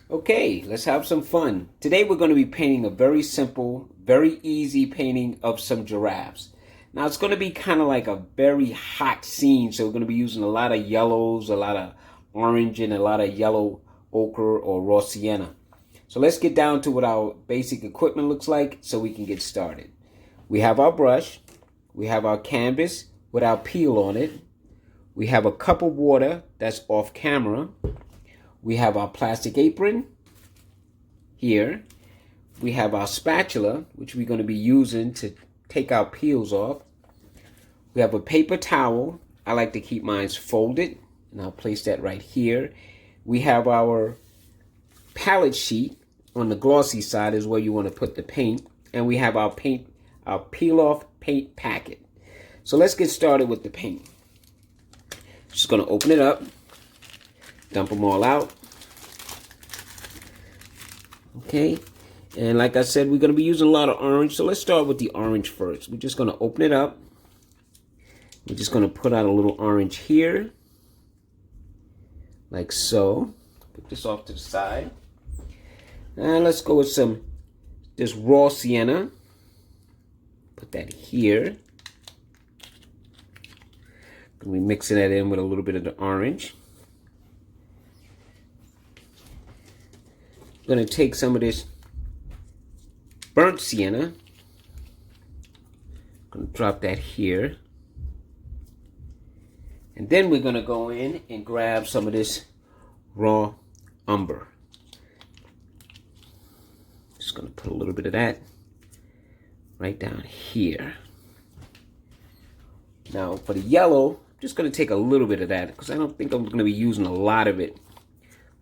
Okay, let's have some fun. Today we're going to be painting a very simple, very easy painting of some giraffes. Now it's going to be kind of like a very hot scene, so we're going to be using a lot of yellows, a lot of orange, and a lot of yellow ochre or raw sienna. So let's get down to what our basic equipment looks like so we can get started. We have our brush, we have our canvas with our peel on it, we have a cup of water that's off camera, we have our plastic apron here. We have our spatula, which we're going to be using to take our peels off. We have a paper towel. I like to keep mine folded, and I'll place that right here. We have our palette sheet on the glossy side is where you want to put the paint. And we have our peel-off paint packet. So let's get started with the paint. Just going to open it up. Dump them all out. Okay, and like I said, we're going to be using a lot of orange, so let's start with the orange first. We're just going to open it up. We're just going to put out a little orange here, like so. Put this off to the side. And let's go with this raw sienna. Put that here. We're mixing that in with a little bit of the orange. I'm going to take some of this burnt sienna. I'm going to drop that here. And then we're going to go in and grab some of this raw umber. Just going to put a little bit of that right down here. Now for the yellow, I'm just going to take a little bit of that because I don't think I'm going to be using a lot of it.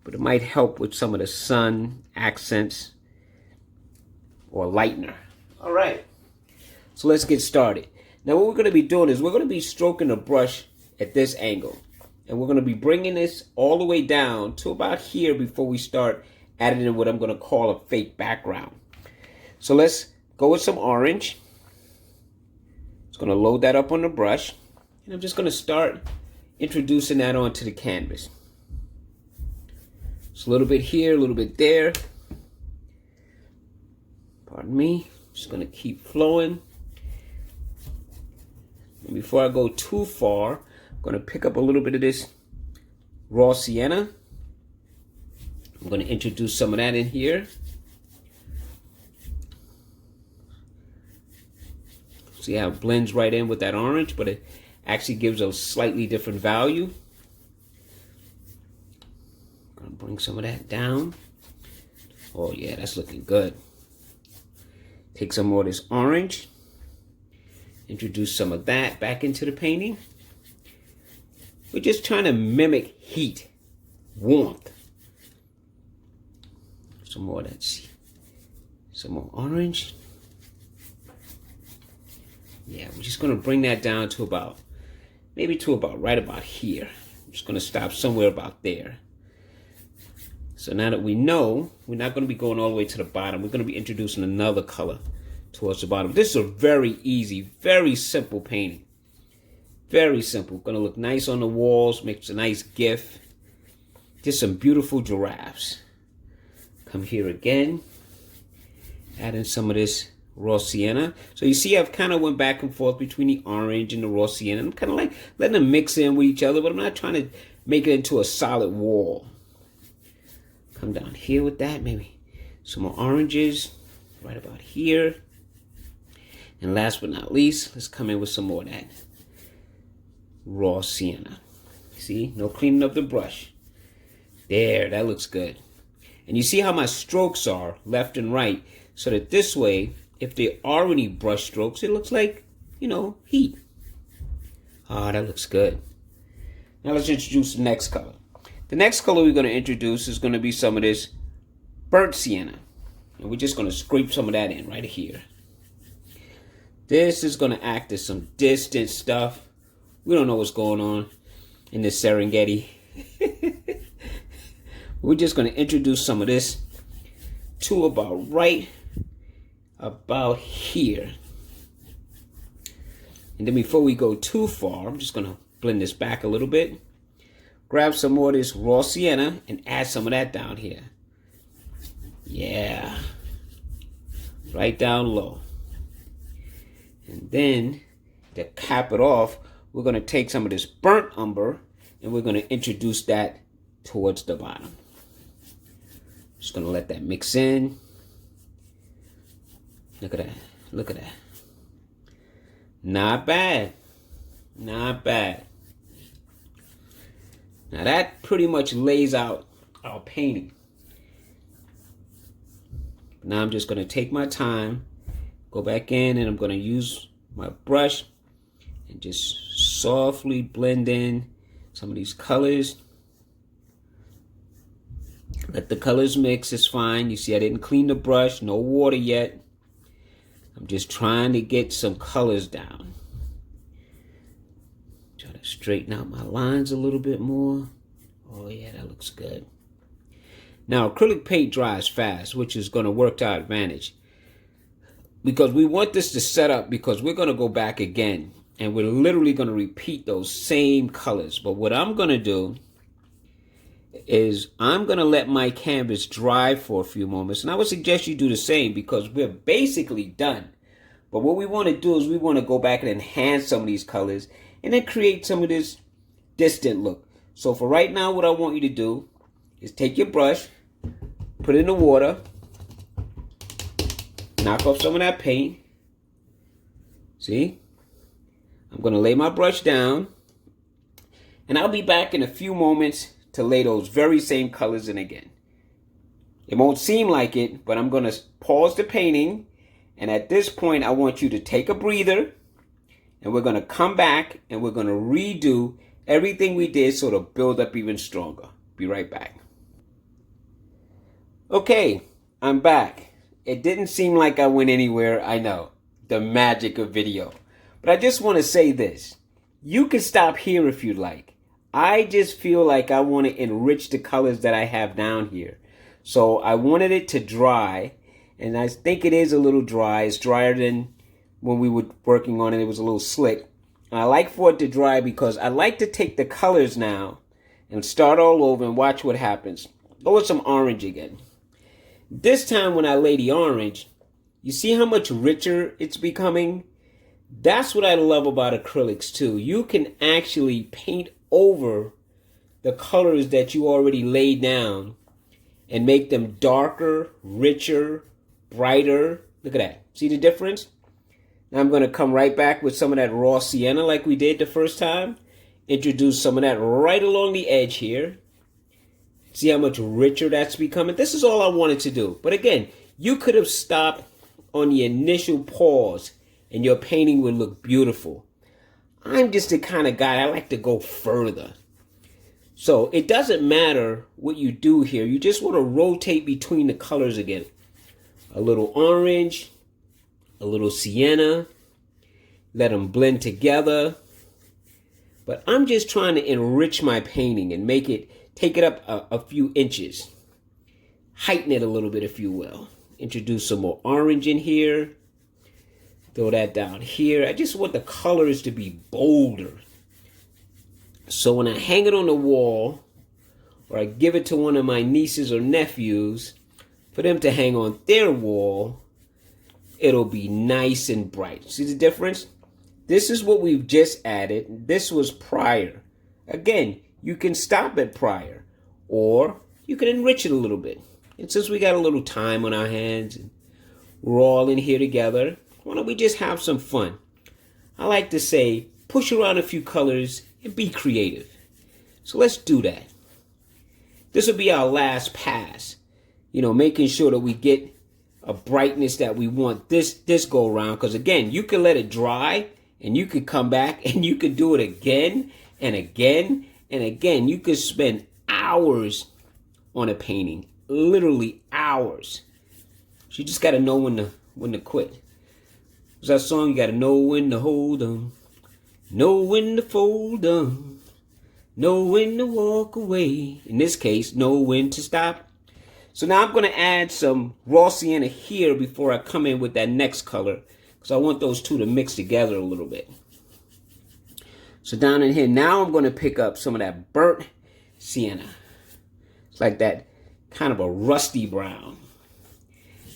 But it might help with some of the sun accents or lightener. All right, so let's get started. Now what we're going to be doing is we're going to be stroking the brush at this angle. And we're going to be bringing this all the way down to about here before we start adding in what I'm going to call a fake background. So let's go with some orange. Just going to load that up on the brush. And I'm just going to start introducing that onto the canvas. Just a little bit here, a little bit there. Pardon me. Just going to keep flowing. And before I go too far, I'm going to pick up a little bit of this raw sienna. I'm going to introduce some of that in here. See how it blends right in with that orange, but it actually gives a slightly different value. Gonna bring some of that down. Oh yeah, that's looking good. Take some more of this orange. Introduce some of that back into the painting. We're just trying to mimic heat, warmth. Some more of that. Some more orange. Yeah, we're just gonna bring that down to about, maybe to about right about here. I'm just gonna stop somewhere about there. So now that we know, we're not going to be going all the way to the bottom. We're going to be introducing another color towards the bottom. This is a very easy, very simple painting. Very simple. Going to look nice on the walls. Makes a nice gif. Just some beautiful giraffes. Come here again. Add in some of this raw sienna. So you see I've kind of went back and forth between the orange and the raw sienna. I'm kind of like letting them mix in with each other, but I'm not trying to make it into a solid wall. Come down here with that, maybe some more oranges right about here. And last but not least, let's come in with some more of that raw sienna. See, no cleaning of the brush. There, that looks good. And you see how my strokes are left and right, so that this way, if there are any brush strokes, it looks like, you know, heat. Ah, that looks good. Now let's introduce the next color. The next color we're going to introduce is going to be some of this burnt sienna. And we're just going to scrape some of that in right here. This is going to act as some distant stuff. We don't know what's going on in this Serengeti. We're just going to introduce some of this to about right about here. And then before we go too far, I'm just going to blend this back a little bit. Grab some more of this raw sienna and add some of that down here. Yeah. Right down low. And then, to cap it off, we're going to take some of this burnt umber and we're going to introduce that towards the bottom. Just going to let that mix in. Look at that. Look at that. Not bad. Not bad. Now that pretty much lays out our painting. Now I'm just going to take my time, go back in, and I'm going to use my brush and just softly blend in some of these colors. Let the colors mix, it's fine. You see I didn't clean the brush, no water yet. I'm just trying to get some colors down. Try to straighten out my lines a little bit more. Oh yeah, that looks good. Now acrylic paint dries fast, which is going to work to our advantage. Because we want this to set up because we're going to go back again. And we're literally going to repeat those same colors. But what I'm going to do is I'm going to let my canvas dry for a few moments. And I would suggest you do the same because we're basically done. But what we want to do is we want to go back and enhance some of these colors and then create some of this distant look. So for right now, what I want you to do is take your brush, put it in the water, knock off some of that paint. See? I'm going to lay my brush down, and I'll be back in a few moments to lay those very same colors in again. It won't seem like it, but I'm going to pause the painting, and at this point, I want you to take a breather, and we're going to come back, and we're going to redo everything we did so to build up even stronger. Be right back. Okay, I'm back. It didn't seem like I went anywhere, I know. The magic of video. But I just want to say this. You can stop here if you'd like. I just feel like I want to enrich the colors that I have down here. So I wanted it to dry. And I think it is a little dry. It's drier than when we were working on it. It was a little slick. And I like for it to dry because I like to take the colors now and start all over and watch what happens. Go with some orange again. This time when I lay the orange, you see how much richer it's becoming? That's what I love about acrylics too. You can actually paint over the colors that you already laid down and make them darker, richer, brighter. Look at that. See the difference? Now I'm going to come right back with some of that raw sienna like we did the first time. Introduce some of that right along the edge here. See how much richer that's becoming? This is all I wanted to do. But again, you could have stopped on the initial pause and your painting would look beautiful. I'm just the kind of guy, I like to go further. So it doesn't matter what you do here. You just want to rotate between the colors again. A little orange, a little sienna. Let them blend together. But I'm just trying to enrich my painting and make it, take it up a few inches. Heighten it a little bit, if you will. Introduce some more orange in here. Throw that down here. I just want the colors to be bolder. So when I hang it on the wall, or I give it to one of my nieces or nephews, for them to hang on their wall, it'll be nice and bright. See the difference? This is what we've just added. This was prior. Again, you can stop at prior, or you can enrich it a little bit. And since we got a little time on our hands, and we're all in here together, why don't we just have some fun? I like to say, push around a few colors and be creative. So let's do that. This will be our last pass. You know, making sure that we get a brightness that we want this go around. Because again, you can let it dry and you could come back and you could do it again and again and again. You could spend hours on a painting. Literally hours. So you just got to know when to quit. What's that song? You got to know when to hold 'em, know when to fold 'em, know when to walk away. In this case, know when to stop. So now I'm going to add some raw sienna here before I come in with that next color, because I want those two to mix together a little bit. So down in here, now I'm going to pick up some of that burnt sienna. It's like that kind of a rusty brown.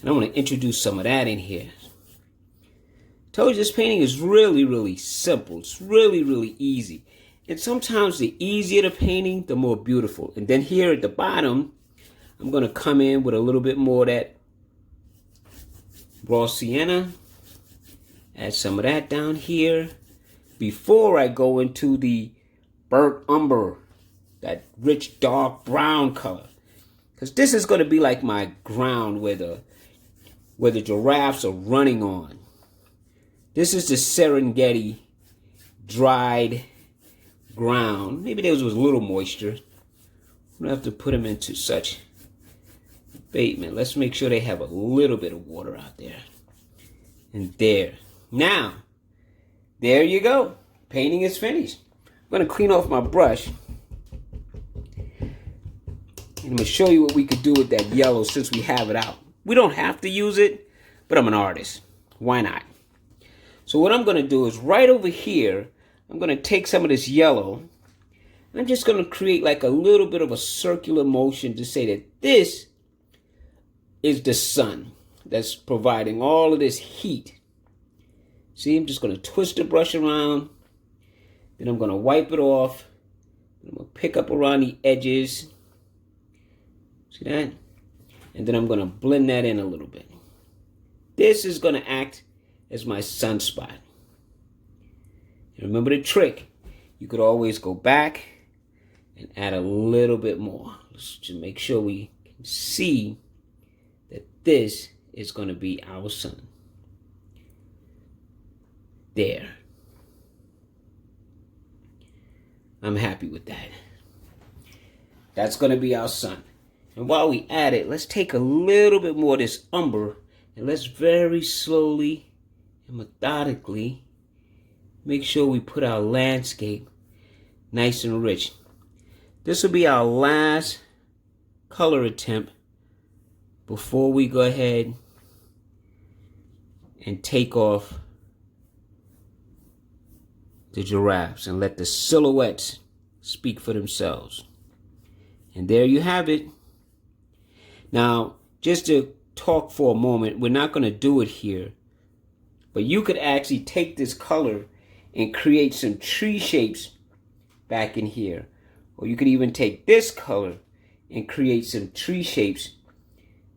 And I want to introduce some of that in here. Told you this painting is really, really simple. It's really, really easy. And sometimes the easier the painting, the more beautiful. And then here at the bottom, I'm going to come in with a little bit more of that raw sienna. Add some of that down here before I go into the burnt umber, that rich dark brown color. Because this is going to be like my ground where the giraffes are running on. This is the Serengeti dried ground. Maybe there was a little moisture. We don't have to put them into such abatement. Let's make sure they have a little bit of water out there. And there. Now, there you go. Painting is finished. I'm going to clean off my brush. And I'm going to show you what we could do with that yellow since we have it out. We don't have to use it, but I'm an artist. Why not? So what I'm going to do is right over here, I'm going to take some of this yellow. And I'm just going to create like a little bit of a circular motion to say that this is the sun that's providing all of this heat. See, I'm just going to twist the brush around. Then I'm going to wipe it off. I'm going to pick up around the edges. See that? And then I'm going to blend that in a little bit. This is going to act as my sunspot. And remember the trick. You could always go back and add a little bit more. Let's just make sure we can see that this is going to be our sun. There. I'm happy with that. That's going to be our sun. And while we add it, let's take a little bit more of this umber and let's very slowly and methodically make sure we put our landscape nice and rich. This will be our last color attempt before we go ahead and take off the giraffes and let the silhouettes speak for themselves. And there you have it. Now, just to talk for a moment, we're not going to do it here, but you could actually take this color and create some tree shapes back in here. Or you could even take this color and create some tree shapes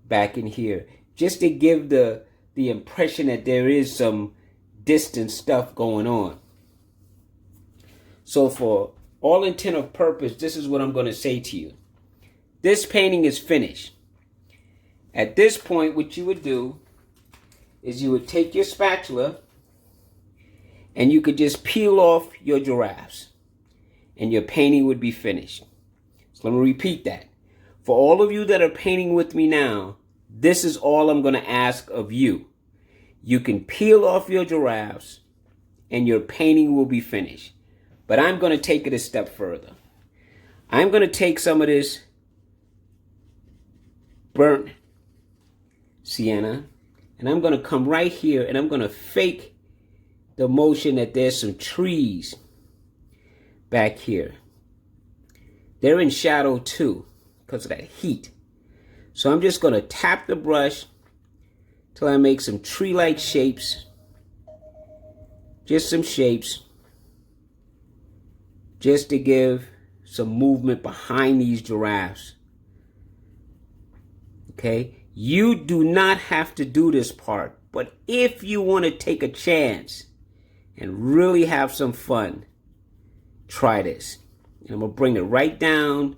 back in here. Just to give the impression that there is some distant stuff going on. So for all intent of purpose, this is what I'm going to say to you. This painting is finished. At this point, what you would do is you would take your spatula and you could just peel off your giraffes and your painting would be finished. So let me repeat that. For all of you that are painting with me now, this is all I'm going to ask of you. You can peel off your giraffes and your painting will be finished. But I'm going to take it a step further. I'm going to take some of this burnt sienna and I'm going to come right here and I'm going to fake the motion that there's some trees back here. They're in shadow too because of that heat. So I'm just going to tap the brush till I make some tree-like shapes. Just some shapes. Just to give some movement behind these giraffes. Okay? You do not have to do this part, but if you want to take a chance and really have some fun, try this. And I'm going to bring it right down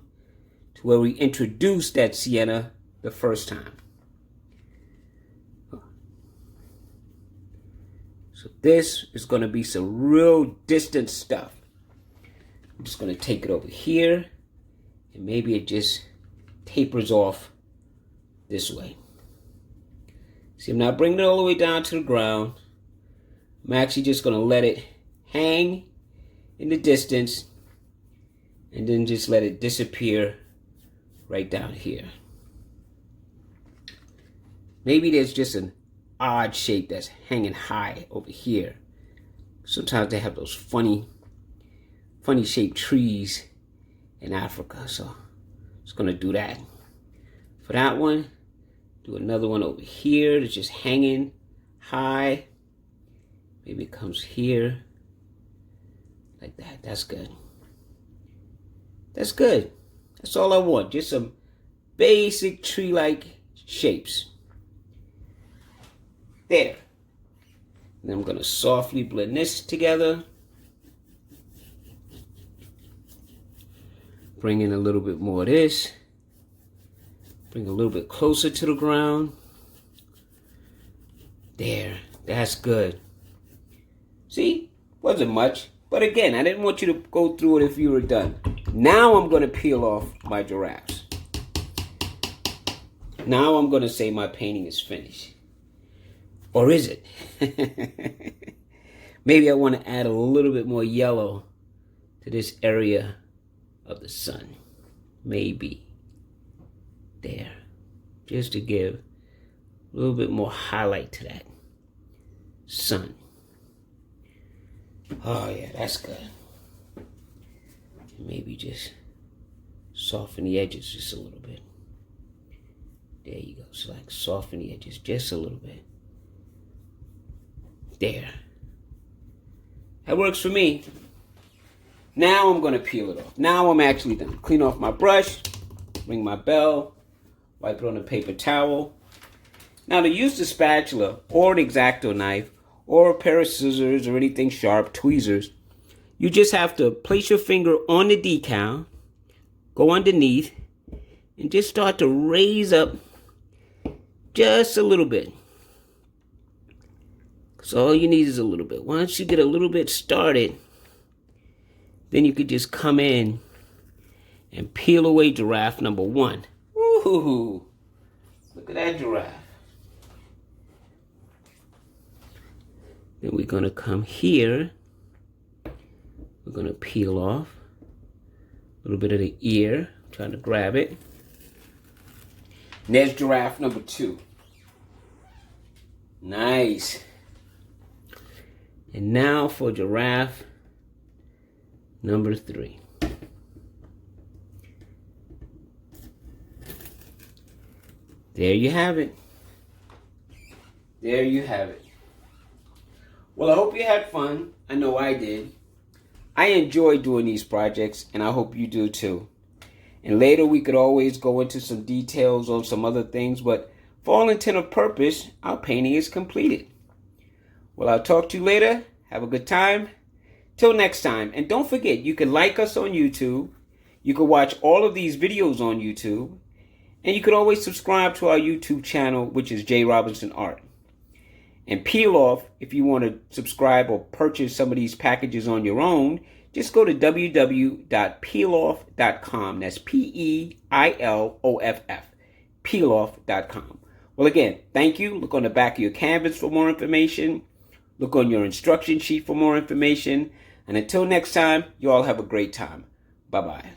to where we introduced that sienna the first time. So this is going to be some real distant stuff. I'm just going to take it over here and maybe it just tapers off this way. See, I'm not bringing it all the way down to the ground. I'm actually just going to let it hang in the distance and then just let it disappear right down here. Maybe there's just an odd shape that's hanging high over here. Sometimes they have those funny shaped trees in Africa. So I'm just going to do that. For that one, Do another one over here that's just hanging high. Maybe it comes here. Like that. That's good. That's good. That's all I want. Just some basic tree-like shapes. There. Then I'm going to softly blend this together. Bring in a little bit more of this. Bring a little bit closer to the ground. There. That's good. See? Wasn't much. But again, I didn't want you to go through it if you were done. Now I'm going to peel off my giraffes. Now I'm going to say my painting is finished. Or is it? Maybe I want to add a little bit more yellow to this area of the sun. Maybe. There. Just to give a little bit more highlight to that sun. Oh yeah, that's good. Maybe just soften the edges just a little bit. There you go. So like soften the edges just a little bit. There. That works for me. Now I'm going to peel it off. Now I'm actually done. Clean off my brush. Ring my bell. Wipe it on a paper towel. Now to use the spatula or an X-Acto knife or a pair of scissors or anything sharp, tweezers, you just have to place your finger on the decal, go underneath, and just start to raise up just a little bit. So all you need is a little bit. Once you get a little bit started, then you could just come in and peel away giraffe number 1. Woohoo! Look at that giraffe. Then we're going to come here. We're going to peel off a little bit of the ear. I'm trying to grab it. And there's giraffe number 2. Nice. And now for giraffe number 3. There you have it. There you have it. Well, I hope you had fun. I know I did. I enjoy doing these projects, and I hope you do too. And later we could always go into some details on some other things, but for all intent of purpose, our painting is completed. Well, I'll talk to you later. Have a good time. Till next time. And don't forget, you can like us on YouTube. You can watch all of these videos on YouTube. And you can always subscribe to our YouTube channel, which is J. Robinson Art. And Peiloff, if you want to subscribe or purchase some of these packages on your own, just go to www.peiloff.com. That's Peiloff. Peiloff.com. Well, again, thank you. Look on the back of your canvas for more information. Look on your instruction sheet for more information. And until next time, you all have a great time. Bye-bye.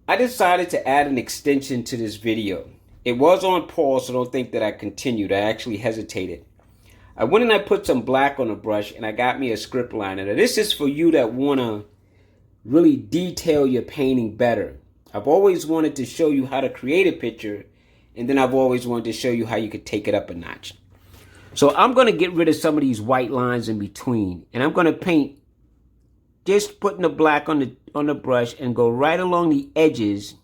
I decided to add an extension to this video. It was on pause, so don't think that I continued. I actually hesitated. I went and I put some black on the brush, and I got me a script liner. Now, this is for you that want to really detail your painting better. I've always wanted to show you how to create a picture, and then I've always wanted to show you how you could take it up a notch. So I'm going to get rid of some of these white lines in between, and I'm going to paint just putting the black on the brush and go right along the edges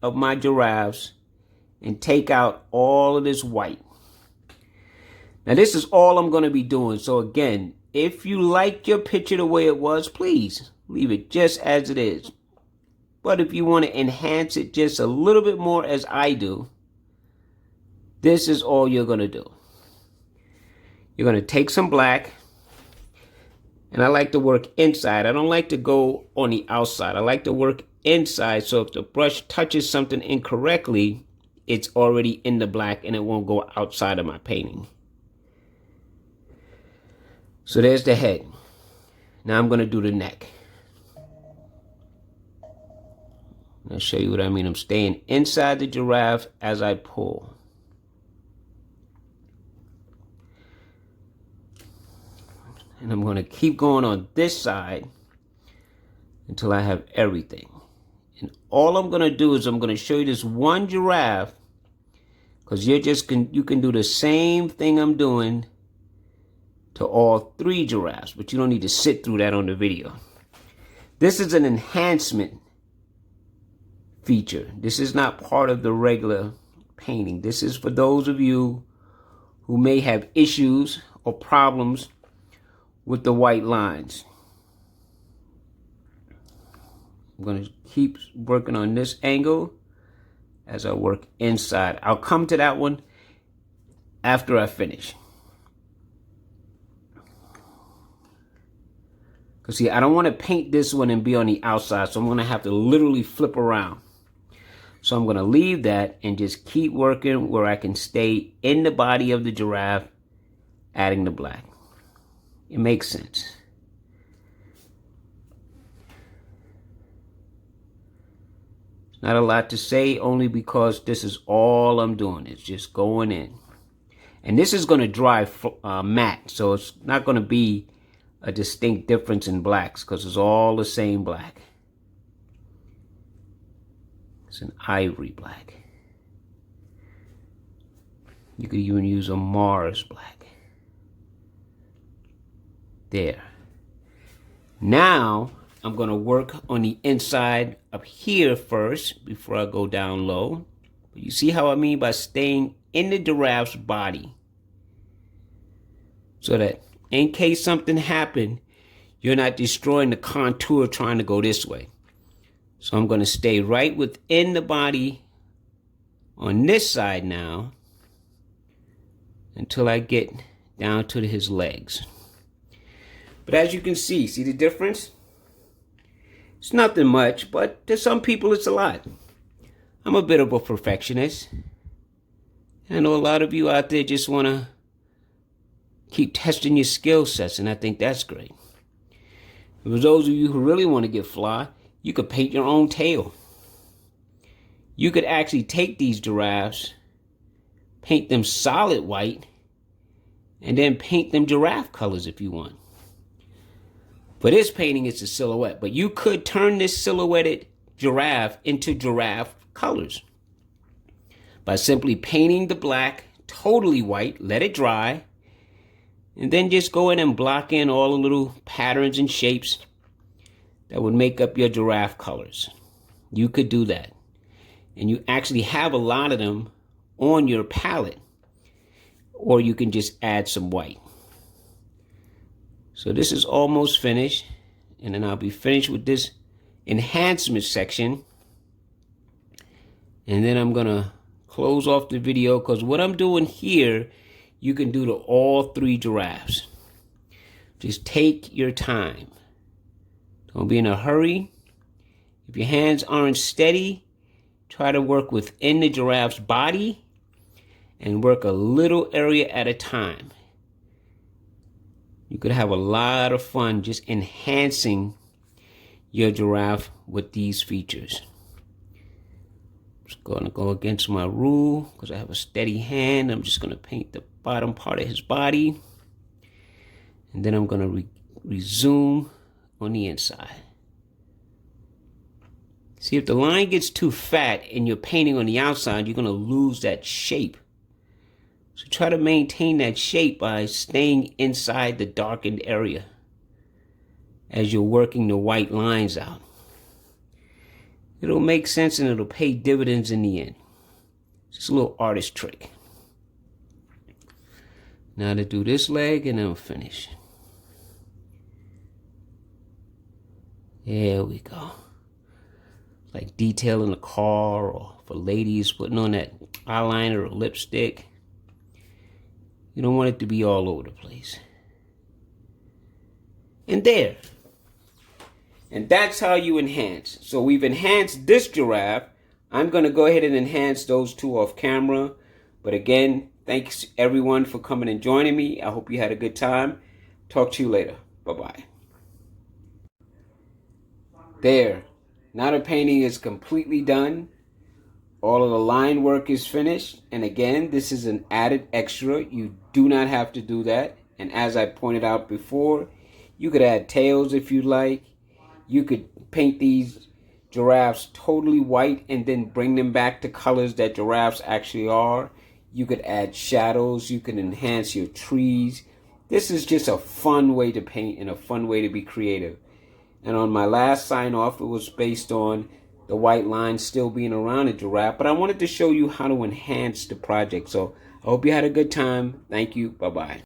of my giraffes and take out all of this white. Now this is all I'm going to be doing. So again, if you like your picture the way it was, please leave it just as it is. But if you want to enhance it just a little bit more as I do, this is all you're going to do. You're going to take some black, and I like to work inside. I don't like to go on the outside. I like to work inside, so if the brush touches something incorrectly, it's already in the black and it won't go outside of my painting. So there's the head. Now I'm going to do the neck. I'll show you what I mean. I'm staying inside the giraffe as I pull. And I'm going to keep going on this side until I have everything. And all I'm going to do is I'm going to show you this one giraffe, because you can do the same thing I'm doing to all 3 giraffes, but you don't need to sit through that on the video. This is an enhancement feature. This is not part of the regular painting. This is for those of you who may have issues or problems with the white lines. I'm going to keep working on this angle as I work inside. I'll come to that one after I finish. Because see, I don't want to paint this one and be on the outside, so I'm going to have to literally flip around. So I'm going to leave that and just keep working where I can stay in the body of the giraffe, adding the black. It makes sense. Not a lot to say, only because this is all I'm doing. It's just going in. And this is going to dry matte, so it's not going to be a distinct difference in blacks because it's all the same black. It's an ivory black. You could even use a Mars black. There. Now, I'm going to work on the inside up here first before I go down low. You see how I mean by staying in the giraffe's body? So that in case something happened, you're not destroying the contour trying to go this way. So I'm going to stay right within the body on this side now until I get down to his legs. But as you can see the difference? It's nothing much, but to some people it's a lot. I'm a bit of a perfectionist. I know a lot of you out there just want to keep testing your skill sets, and I think that's great. For those of you who really want to get fly, you could paint your own tail. You could actually take these giraffes, paint them solid white, and then paint them giraffe colors if you want. For this painting, it's a silhouette, but you could turn this silhouetted giraffe into giraffe colors by simply painting the black totally white, let it dry, and then just go in and block in all the little patterns and shapes that would make up your giraffe colors. You could do that. And you actually have a lot of them on your palette, or you can just add some white. So this is almost finished, and then I'll be finished with this enhancement section. And then I'm gonna close off the video, because what I'm doing here, you can do to all 3 giraffes. Just take your time. Don't be in a hurry. If your hands aren't steady, try to work within the giraffe's body and work a little area at a time. You could have a lot of fun just enhancing your giraffe with these features. Just going to go against my rule because I have a steady hand. I'm just going to paint the bottom part of his body. And then I'm going to resume on the inside. See, if the line gets too fat and you're painting on the outside, you're going to lose that shape. So try to maintain that shape by staying inside the darkened area as you're working the white lines out. It'll make sense and it'll pay dividends in the end. Just a little artist trick. Now to do this leg and then we'll finish. There we go. Like detailing a car, or for ladies putting on that eyeliner or lipstick. You don't want it to be all over the place. And there. And that's how you enhance. So we've enhanced this giraffe. I'm going to go ahead and enhance those 2 off camera. But again, thanks everyone for coming and joining me. I hope you had a good time. Talk to you later. Bye-bye. There. Now the painting is completely done. All of the line work is finished. And again, this is an added extra. You do not have to do that. And as I pointed out before, you could add tails if you like. You could paint these giraffes totally white and then bring them back to colors that giraffes actually are. You could add shadows. You can enhance your trees. This is just a fun way to paint and a fun way to be creative. And on my last sign off, it was based on the white line still being around a giraffe. But I wanted to show you how to enhance the project. So I hope you had a good time. Thank you. Bye-bye.